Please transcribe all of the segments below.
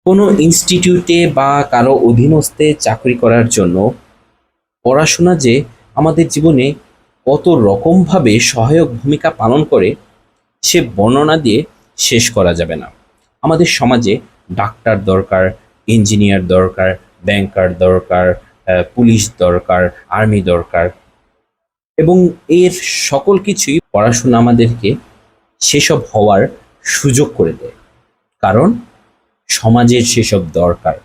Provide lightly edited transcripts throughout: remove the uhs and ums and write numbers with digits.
কোনো ইনস্টিটিউটে বা কারো অধীনস্থে চাকরি করার জন্য পড়াশোনা যে আমাদের জীবনে কত রকমভাবে সহায়ক ভূমিকা পালন করে সে বর্ণনা দিয়ে শেষ করা যাবে না। আমাদের সমাজে ডাক্তার দরকার, ইঞ্জিনিয়ার দরকার, ব্যাংকার দরকার, পুলিশ দরকার, আর্মি দরকার, এবং এর সকল কিছুই পড়াশোনা আমাদেরকে সেসব হওয়ার সুযোগ করে দেয়। কারণ সমাজের সেসব দরকার।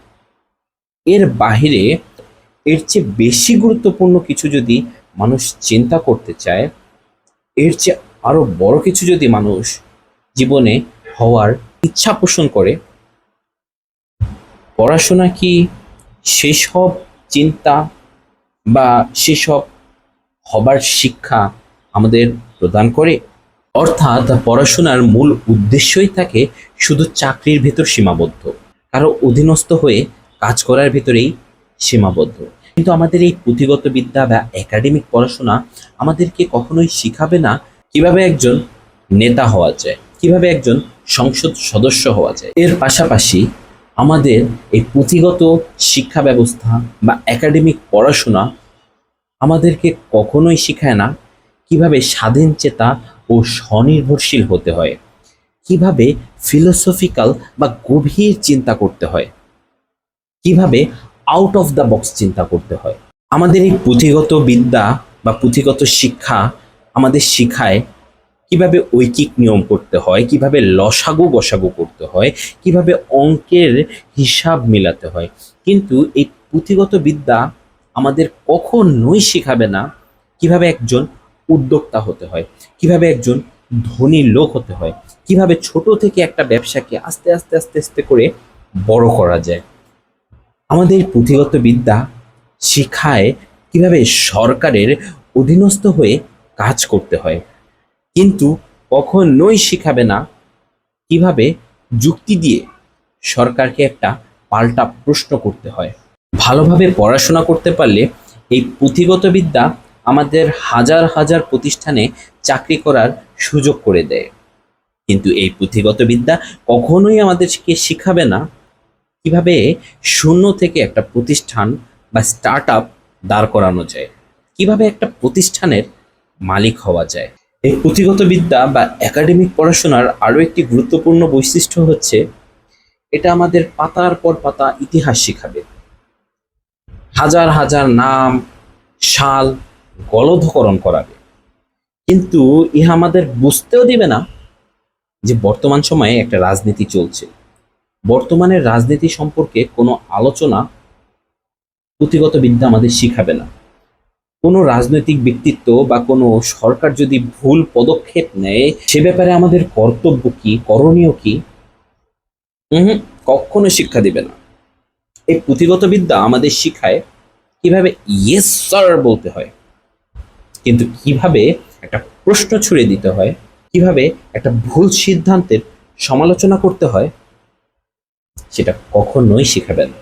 এর বাহিরে এর চেয়ে বেশি গুরুত্বপূর্ণ কিছু যদি মানুষ চিন্তা করতে চায়, এর চেয়ে আরো বড় কিছু যদি মানুষ জীবনে হওয়ার ইচ্ছা পোষণ করে, পড়াশোনা কি সেসব চিন্তা বা সেসব হবার শিক্ষা আমাদের প্রদান করে? অর্থাৎ পড়াশোনার মূল উদ্দেশ্যই থাকে শুধু চাকরির ভেতর সীমাবদ্ধ, কারো অধীনস্থ হয়ে কাজ করার ভেতরেই সীমাবদ্ধ। কিন্তু আমাদের এই পুঁথিগত বিদ্যা বা একাডেমিক পড়াশোনা আমাদেরকে কখনোই শিখাবে না কিভাবে একজন নেতা হওয়া যায়, কিভাবে একজন সংসদ সদস্য হওয়া যায়। এর পাশাপাশি আমাদের এই পুঁথিগত শিক্ষা ব্যবস্থা বা একাডেমিক পড়াশোনা আমাদেরকে কখনোই শেখায় না কিভাবে স্বাধীন চেতা ও স্বনির্ভরশীল হতে হয়, কিভাবে ফিলোসফিক্যাল বা গভীর চিন্তা করতে হয়, কিভাবে আউট অফ দ্য বক্স চিন্তা করতে হয়। আমাদের এই পুঁথিগত বিদ্যা বা পুঁথিগত শিক্ষা আমাদের শিখায় কিভাবে ঐকিক নিয়ম করতে হয়, কিভাবে লসাগু গসাগু করতে হয়, কিভাবে অঙ্কের হিসাব মিলাতে হয়। কিন্তু এই পুঁথিগত বিদ্যা আমাদের কখনোই শেখাবে না কিভাবে একজন উদ্যোক্তা হতে হয়, কিভাবে একজন ধনী লোক হতে হয়, কিভাবে ছোট থেকে একটা ব্যবসাকে আস্তে আস্তে আস্তে আস্তে করে বড় করা যায়। আমাদের পুঁথিগত বিদ্যা শিখায় কিভাবে সরকারের অধীনস্থ হয়ে কাজ করতে হয়, কিন্তু কখনোই শিখাবে না কিভাবে যুক্তি দিয়ে সরকারকে একটা পাল্টা প্রশ্ন করতে হয়। ভালোভাবে পড়াশোনা করতে পারলে এই পুঁথিগত বিদ্যা আমাদের হাজার হাজার প্রতিষ্ঠানে চাকরি করার সুযোগ করে দেয়। কিন্তু এই পুঁথিগত বিদ্যা কখনোই আমাদেরকে শিখাবে না কিভাবে শূন্য থেকে একটা প্রতিষ্ঠান বা স্টার্ট আপ দাঁড় করানো যায়, কিভাবে একটা প্রতিষ্ঠানের মালিক হওয়া যায়। এই পুঁথিগত বিদ্যা বা একাডেমিক পড়াশোনার আরও একটি গুরুত্বপূর্ণ বৈশিষ্ট্য হচ্ছে এটা আমাদের পাতার পর পাতা ইতিহাস শিখাবে। হাজার হাজার নাম, সাল গলদকরণ করাবে, কিন্তু ইহা আমাদের বুঝতেও দিবে না যে বর্তমান সময়ে একটা রাজনীতি চলছে। বর্তমানের রাজনীতি সম্পর্কে কোনো আলোচনা পুঁথিগত বিদ্যা আমাদের শিখাবে না। কোনো রাজনৈতিক ব্যক্তিত্ব বা কোনো সরকার যদি ভুল পদক্ষেপ নেয় সে ব্যাপারে আমাদের কর্তব্য কি, করণীয় কি, কখনো শিক্ষা দিবে না। এই পুঁথিগত বিদ্যা আমাদের শিখায় কিভাবে ইয়েস স্যার বলতে হয়, কিন্তু কিভাবে একটা প্রশ্ন ছুড়ে দিতে হয়, কিভাবে একটা ভুল সিদ্ধান্তের সমালোচনা করতে হয়, সেটা কখনোই শিখাবে না।